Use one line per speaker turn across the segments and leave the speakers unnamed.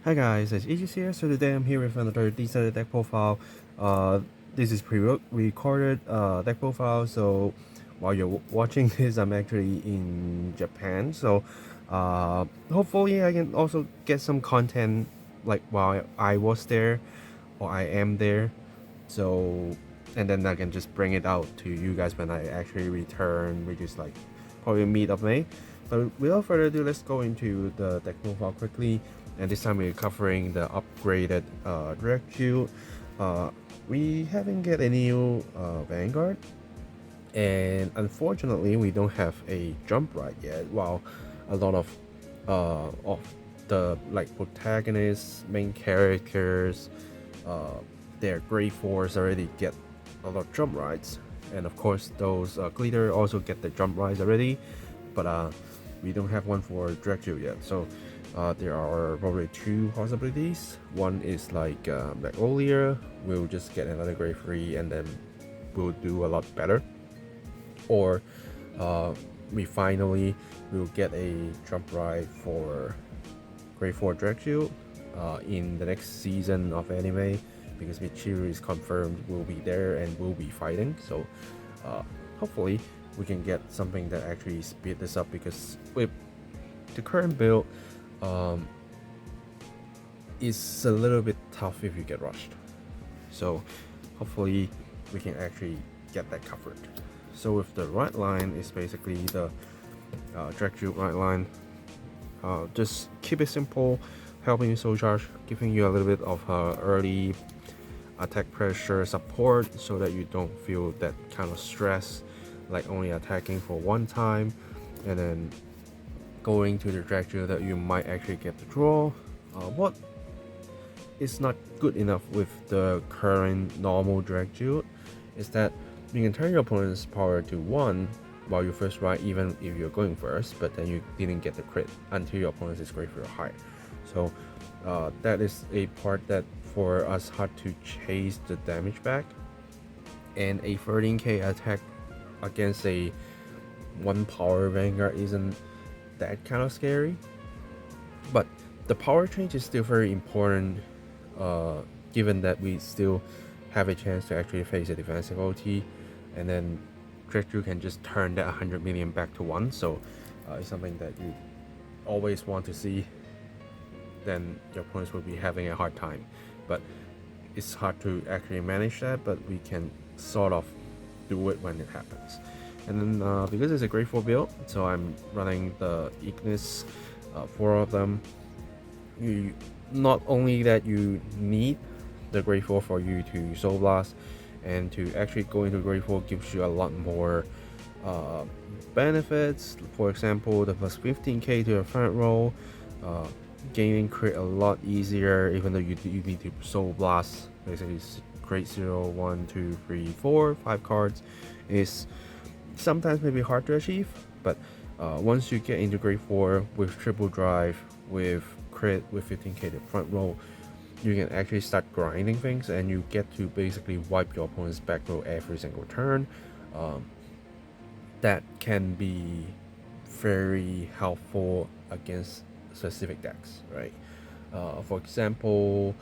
Hi guys, it's Ignis here. So today I'm here with another DZBT deck profile. This is pre-recorded deck profile. So while you're watching this, I'm actually in Japan. So hopefully I can also get some content like while I was there or I am there. So and then I can just bring it out to you guys when I actually return, which is like probably mid of May. But without further ado, let's go into the deck profile quickly. And this time we're covering the upgraded Dragshield. We haven't get a new Vanguard, and unfortunately we don't have a jump right yet. While a lot of the like protagonists, main characters, their grade 4s already get a lot of jump rides, and of course those glitter also get the jump rides already, but we don't have one for Dragshield yet. So there are probably two possibilities. One is like earlier, we'll just get another grade 3 and then we'll do a lot better, or we finally will get a jump ride for grade 4 Dragshield in the next season of anime, because Michiru is confirmed will be there and will be fighting. So hopefully we can get something that actually speed this up, because with the current build it's a little bit tough if you get rushed. So hopefully we can actually get that covered. So with the right line is basically the Dragshield right line. Just keep it simple, helping you soul charge, giving you a little bit of early attack pressure support so that you don't feel that kind of stress, like only attacking for one time and then going to the Dragshield that you might actually get the draw. What is not good enough with the current normal Dragshield is that you can turn your opponent's power to 1 while you first ride, even if you're going first, but then you didn't get the crit until your opponent is grade 3 or higher. So that is a part that for us hard to chase the damage back, and a 13k attack against a 1 power Vanguard isn't that kind of scary. But the power change is still very important, given that we still have a chance to actually face a defensive OT, and then Dragshield can just turn that 100 million back to 1. So it's something that you always want to see. Then your opponents will be having a hard time, but it's hard to actually manage that, but we can sort of do it when it happens. And then because it's a grade 4 build, so I'm running the Ignis, 4 of them. You not only that you need the grade 4 for you to soul blast, and to actually go into grade 4 gives you a lot more benefits. For example, the plus 15k to your front row, gaining crit a lot easier, even though you need to soul blast basically grade 0, 1, 2, 3, 4, 5 cards is sometimes maybe hard to achieve, but once you get into grade 4 with triple drive, with crit, with 15k to front row, you can actually start grinding things, and you get to basically wipe your opponent's back row every single turn. That can be very helpful against specific decks, right? For example,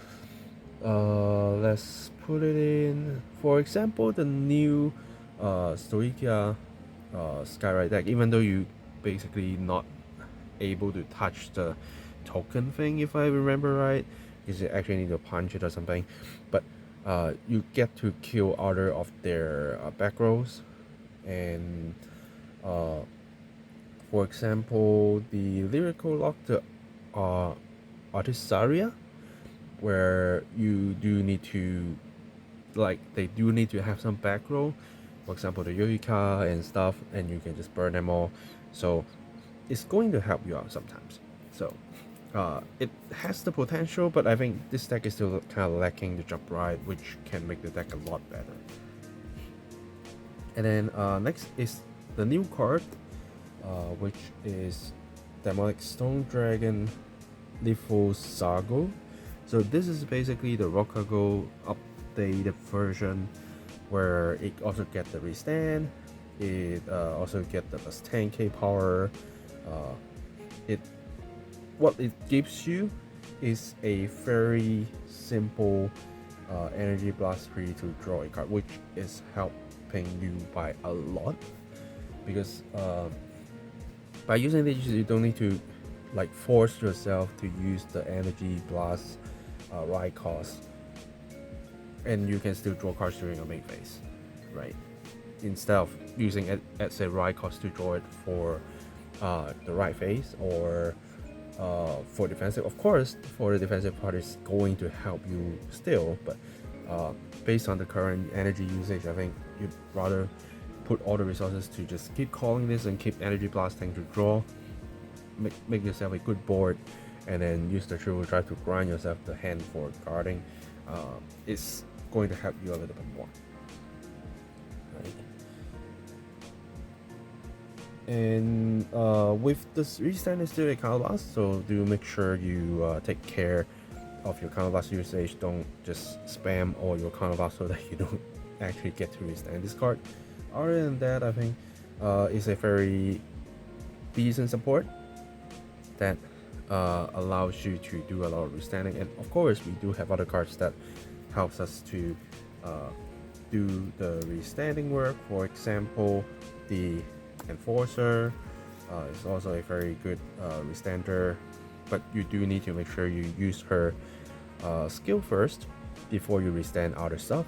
let's put it in, for example, the new Stoichia Skyride deck. Even though you basically not able to touch the token thing, if I remember right, because you actually need to punch it or something, but you get to kill other of their back rows. And for example, the lyrical lock, the Artisaria, where you do need to, like, they do need to have some back row, for example the Yoika and stuff, and you can just burn them all. So it's going to help you out sometimes. So it has the potential, but I think this deck is still kind of lacking the jump ride, which can make the deck a lot better. And then next is the new card, which is Demonic Stone Dragon Lethal Sago. So this is basically the Rokago updated version, where it also get the restand, it also get the plus 10k power. What it gives you is a very simple energy blast for you to draw a card, which is helping you by a lot, because by using this you don't need to like force yourself to use the energy blast right cost, and you can still draw cards during your main phase, right? Instead of using it as a right cost to draw it for the right phase or for defensive. Of course, for the defensive part is going to help you still, but based on the current energy usage, I think you'd rather put all the resources to just keep calling this and keep energy blasting to draw, make yourself a good board, and then use the triple drive to grind yourself the hand for guarding. It's going to help you a little bit more, right? And with this restand is still a counterblast, so do make sure you take care of your counterblast usage. Don't just spam all your counterblast so that you don't actually get to restand this card. Other than that, I think it's a very decent support that allows you to do a lot of restanding. And of course, we do have other cards that helps us to do the restanding work. For example, the Enforcer is also a very good restander, but you do need to make sure you use her skill first before you restand other stuff,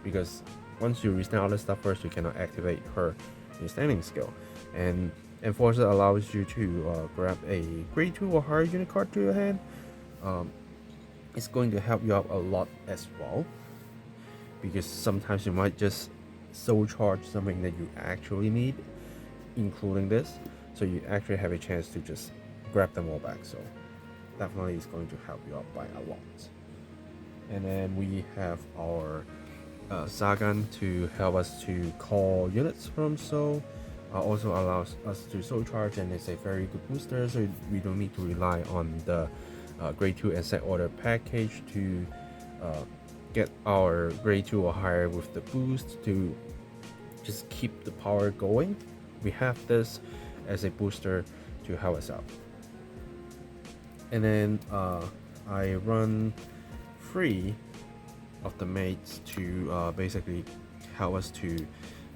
because once you restand other stuff first, you cannot activate her restanding skill. And Enforcer allows you to grab a grade 2 or higher unit card to your hand. It's going to help you out a lot as well, because sometimes you might just soul charge something that you actually need, including this, so you actually have a chance to just grab them all back. So definitely it's going to help you out by a lot. And then we have our Sagan to help us to call units from soul. Also allows us to soul charge, and it's a very good booster, so we don't need to rely on the grade 2 and set order package to get our grade 2 or higher with the boost to just keep the power going. We have this as a booster to help us out. And then I run 3 of the mates to basically help us to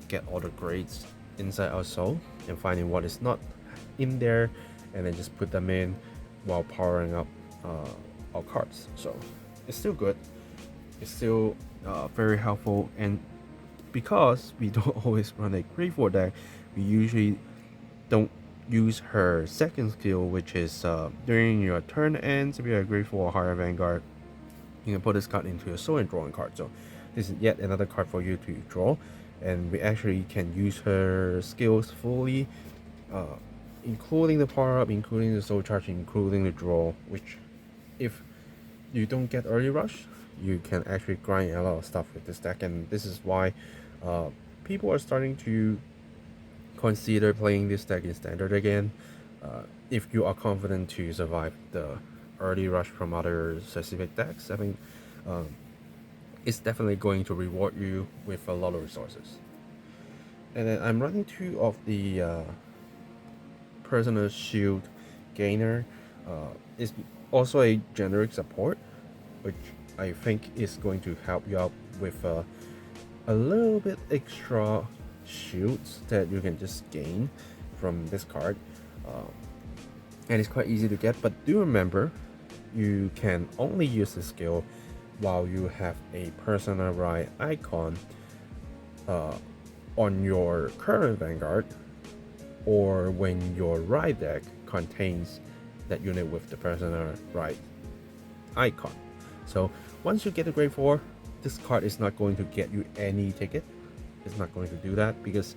get all the grades inside our soul and finding what is not in there, and then just put them in while powering up our cards. So it's still good, it's still very helpful. And because we don't always run a grade 4 deck, we usually don't use her second skill, which is during your turn ends, if you're a grade 4 or higher Vanguard, you can put this card into your soul and drawing card. So this is yet another card for you to draw, and we actually can use her skills fully, including the power up, including the soul charge, including the draw, which if you don't get early rush, you can actually grind a lot of stuff with this deck. And this is why people are starting to consider playing this deck in standard again. If you are confident to survive the early rush from other specific decks, I think it's definitely going to reward you with a lot of resources. And then I'm running 2 of the personal shield gainer. It's also a generic support, which I think is going to help you out with a little bit extra shields that you can just gain from this card, and it's quite easy to get. But do remember, you can only use the skill while you have a personal right icon on your current Vanguard, or when your right deck contains that unit with the personal right icon. So once you get a grade 4, this card is not going to get you any ticket. It's not going to do that because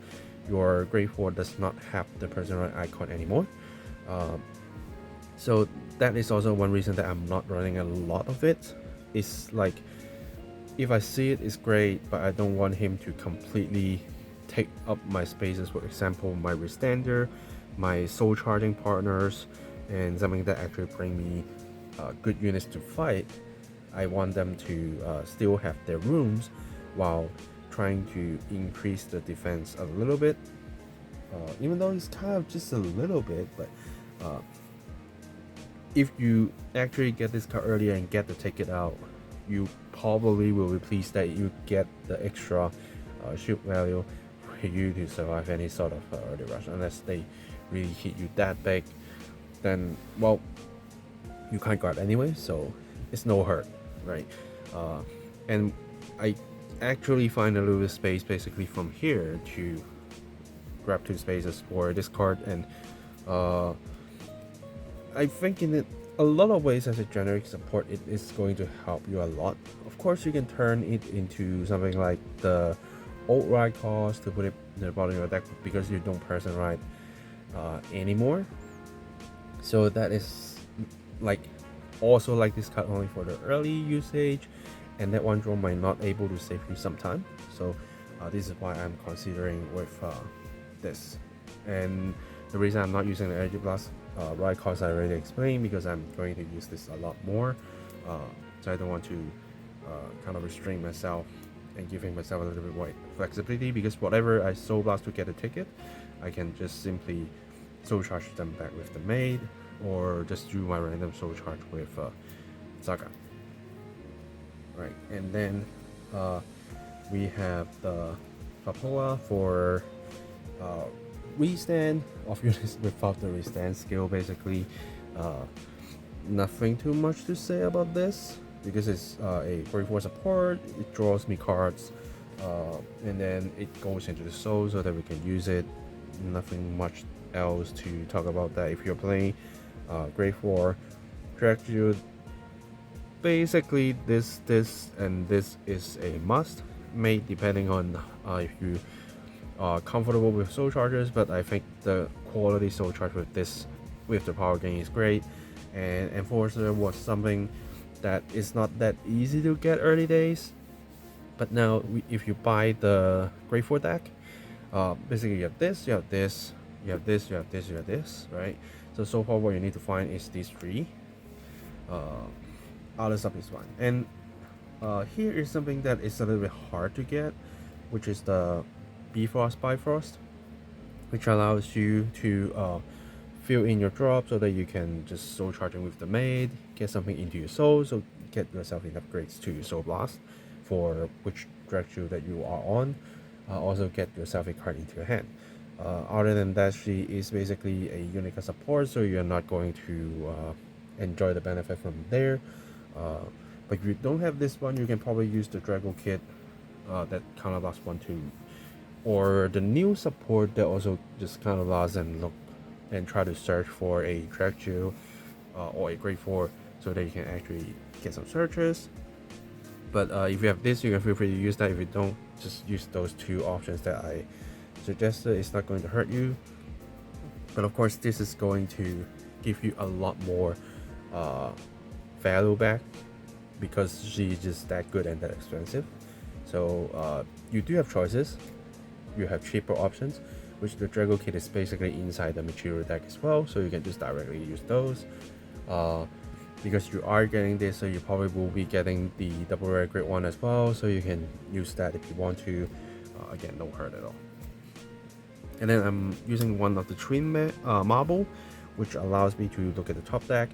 your grade 4 does not have the personal right icon anymore. So that is also one reason that I'm not running a lot of it. It's like, if I see it, it's great, but I don't want him to completely take up my spaces. For example, my restander, my soul charging partners, and something that actually bring me good units to fight. I want them to still have their rooms while trying to increase the defense a little bit, even though it's kind of just a little bit. But if you actually get this card earlier and get the ticket out, you probably will be pleased that you get the extra shield value for you to survive any sort of early rush. Unless they really hit you that big, then well, you can't guard anyway, so it's no hurt, right? And I actually find a little bit of space basically from here to grab 2 spaces for this card, and I think in a lot of ways as a generic support it is going to help you a lot. Of course, you can turn it into something like the old ride cost to put it in the bottom of your deck because you don't person ride anymore. So that is like also like this card only for the early usage, and that one draw might not able to save you some time. So this is why I'm considering with this. And the reason I'm not using the Energy Blast ride cost I already explained, because I'm going to use this a lot more. So I don't want to kind of restrain myself and giving myself a little bit more flexibility, because whatever I Soul Blast to get a ticket, I can just simply Soul Charge them back with the Maid, or just do my random Soul Charge with Saga. Right, and then we have the Papola for restand of units without the restand skill. Basically, nothing too much to say about this because it's a Grade 4 support. It draws me cards, and then it goes into the soul so that we can use it. Nothing much else to talk about that. If you're playing Grade 4 Dragshield, basically this and this is a must made depending on if you are comfortable with soul charges, but I think the quality soul charge with this with the power gain is great. And Enforcer was something that is not that easy to get early days, but now if you buy the Grade 4 deck, basically you have this, you have this, you have this, you have this, you have this, right? So far what you need to find is these 3. Other stuff is fine. And here is something that is a little bit hard to get, which is the Bifrost, which allows you to fill in your drop so that you can just soul charging with the Maid, get something into your soul, so get yourself enough grades to Soul Blast for which Dragshield that you are on. Also get yourself a card into your hand. Other than that, she is basically a Unica support, so you're not going to enjoy the benefit from there. But if you don't have this one, you can probably use the Drago kit that kind of lasts 1 2, or the new support that also just kind of lasts and look and try to search for a Dragshield or a Grade 4 so that you can actually get some searches. But if you have this, you can feel free to use that. If you don't, just use those 2 options that I suggested. It's not going to hurt you, but of course this is going to give you a lot more value back because she's just that good and that expensive. So you do have choices. You have cheaper options, which the Drago kit is basically inside the material deck as well, so you can just directly use those. Because you are getting this, so you probably will be getting the double rare grade 1 as well, so you can use that if you want to. Again, no hurt at all. And then I'm using one of the twin marble, which allows me to look at the top deck.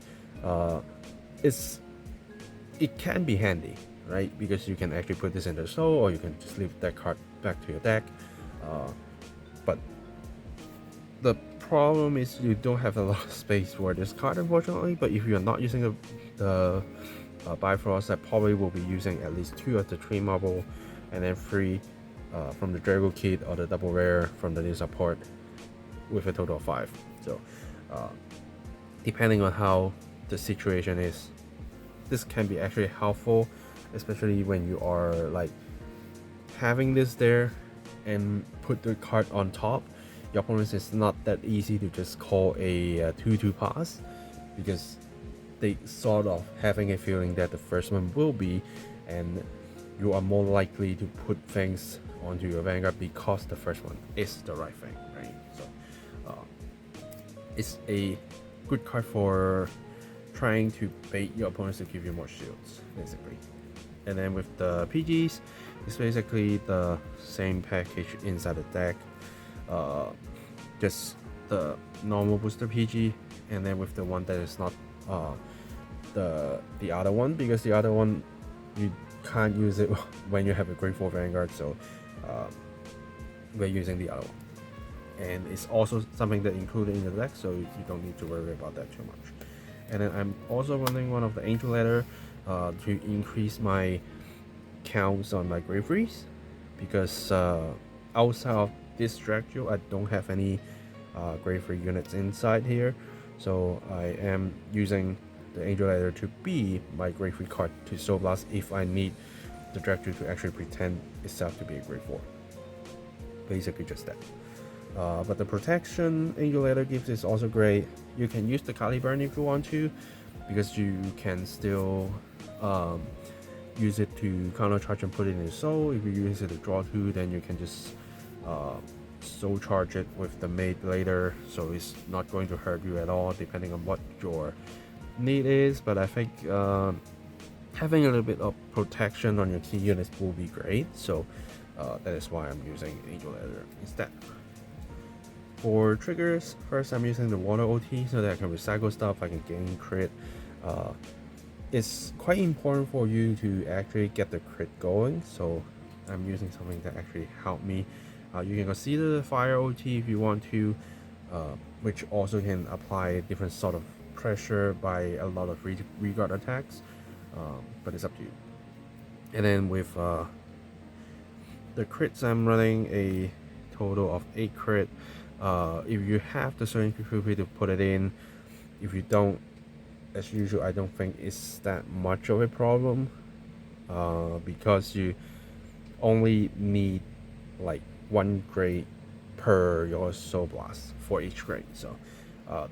It can be handy, right? Because you can actually put this in the soul, or you can just leave that card back to your deck. But the problem is you don't have a lot of space for this card, unfortunately. But if you're not using the Bifrost, I probably will be using at least 2 of the twin marble, and then 3 from the Drago kit or the double rare from the new support, with a total of 5. So depending on how the situation is, this can be actually helpful, especially when you are like having this there and put the card on top. Your opponents is not that easy to just call a 2-2 pass, because they sort of having a feeling that the first one will be, and you are more likely to put things onto your Vanguard because the first one is the right thing, right? So it's a good card for trying to bait your opponents to give you more shields, basically. And then with the PGs, it's basically the same package inside the deck, just the normal booster PG, and then with the one that is not the other one, because the other one you can't use it when you have a grade 4 Vanguard, so we're using the other one. And it's also something that included in the deck, so you don't need to worry about that too much. And then I'm also running one of the Angel Ladder to increase my counts on my grade 3s, because outside of this Dragshield I don't have any grade 3 units inside here, so I am using the Angel Ladder to be my grade 3 card to Soul Blast if I need the Dragshield to actually pretend itself to be a grade 4. Basically just that. But the protection Angel Ladder gives is also great. You can use the Kali Burn if you want to, because you can still use it to counter charge and put it in your soul. If you use it to draw 2, then you can just soul charge it with the mate later, so it's not going to hurt you at all depending on what your need is. But I think having a little bit of protection on your key units will be great, so that is why I'm using Angel Ladder instead. For triggers, first I'm using the water OT so that I can recycle stuff, I can gain crit. It's quite important for you to actually get the crit going, so I'm using something that actually helped me. You can consider the fire OT if you want to, which also can apply different sort of pressure by a lot of regard attacks, but it's up to you. And then with the crits, I'm running a total of 8 crit. If you have the certain feel free to put it in. If you don't, as usual, I don't think it's that much of a problem, because you only need like 1 grade per your Soul Blast for each grade. So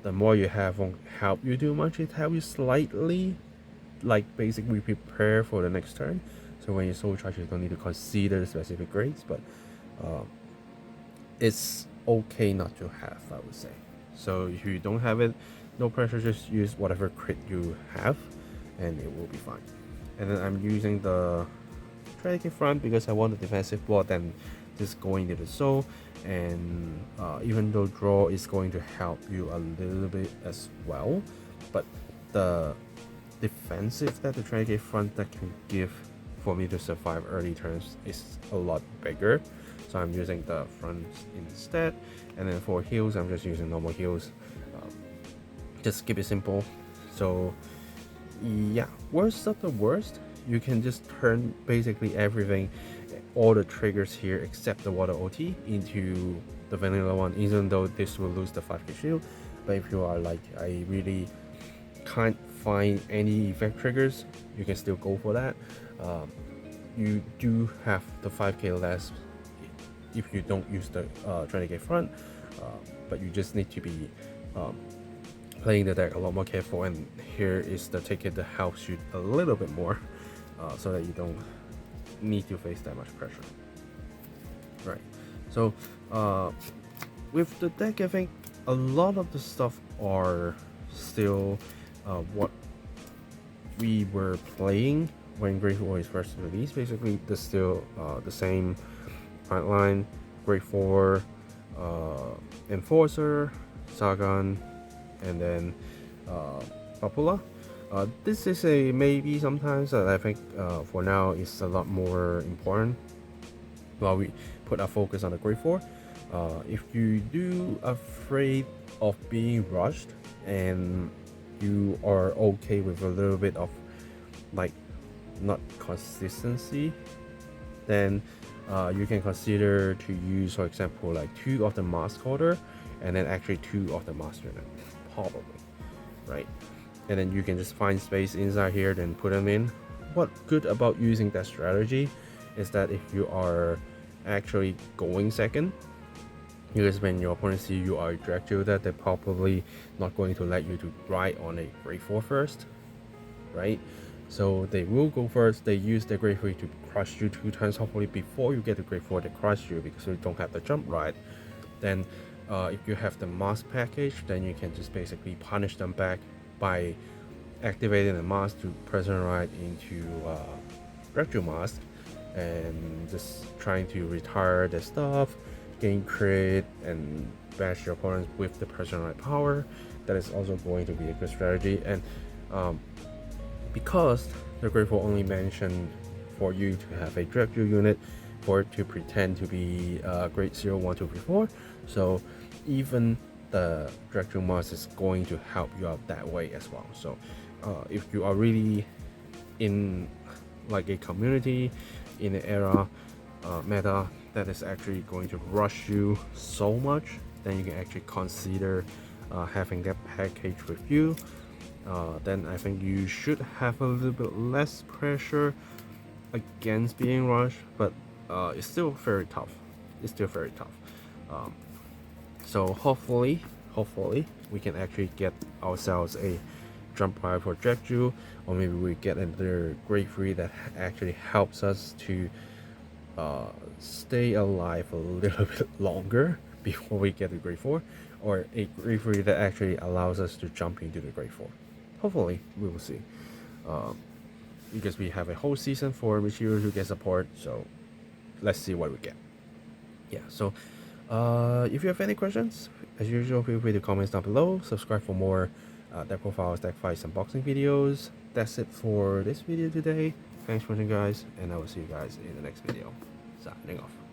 the more you have won't help you too much. It helps you slightly, like basically prepare for the next turn. So when you soul charge, you don't need to consider the specific grades, but it's okay not to have, I would say. So if you don't have it, no pressure, just use whatever crit you have and it will be fine. And then I'm using the Trinity front because I want the defensive block and just going to the soul, and even though draw is going to help you a little bit as well, but the defensive that the Trinity front that can give for me to survive early turns is a lot bigger, so I'm using the front instead. And then for heals, I'm just using normal heals. Just keep it simple. So yeah, worst of the worst, you can just turn basically everything, all the triggers here except the water OT into the vanilla one, even though this will lose the 5k shield. But if you are like, I really can't find any effect triggers, you can still go for that. You do have the 5k less if you don't use the 20k front, but you just need to be playing the deck a lot more careful, and here is the ticket that helps you a little bit more, so that you don't need to face that much pressure. Right, so with the deck, I think a lot of the stuff are still what we were playing when Grade 4 is first released. Basically, there's still the same frontline, Grade 4, Enforcer, Sagan, and then Papula. This is a maybe sometimes that I think for now is a lot more important while we put our focus on the Grade 4. If you do afraid of being rushed and you are okay with a little bit of like not consistency, then you can consider to use, for example, like 2 of the mask holder and then actually 2 of the master unit, probably, right? And then you can just find space inside here, then put them in. What good about using that strategy is that if you are actually going second, because when your opponent see you are Drajeweled, they're probably not going to let you to ride on a Grade 4 first, right? So they will go first. They use their Grade 3 to crush you 2 times. Hopefully before you get to Grade 4, they crush you because you don't have the jump ride. Then if you have the mask package, then you can just basically punish them back by activating the mask to present ride into Drajeweled mask and just trying to retire their stuff, gain crit, and bash your opponents with the present ride power. That is also going to be a good strategy. And because the grade 4 only mentioned for you to have a Drajeweled unit for it to pretend to be grade 0, 1, 2, 3, 4. So even the Drajeweled mods is going to help you out that way as well. So if you are really in like a community, in an era meta that is actually going to rush you so much, then you can actually consider having that package with you. Then I think you should have a little bit less pressure against being rushed, but it's still very tough. It's still very tough. So hopefully we can actually get ourselves a jump prior for Drajeweled, or maybe we get another grade 3 that actually helps us to stay alive a little bit longer before we get to grade 4, or a grade 3 that actually allows us to jump into the grade 4. Hopefully we will see, because we have a whole season for materials to get support, so let's see what we get. Yeah, so if you have any questions, as usual, feel free to comment down below. Subscribe for more deck profiles, deck fights, unboxing videos. That's it for this video today. Thanks for watching, guys, and I will see you guys in the next video. Signing off.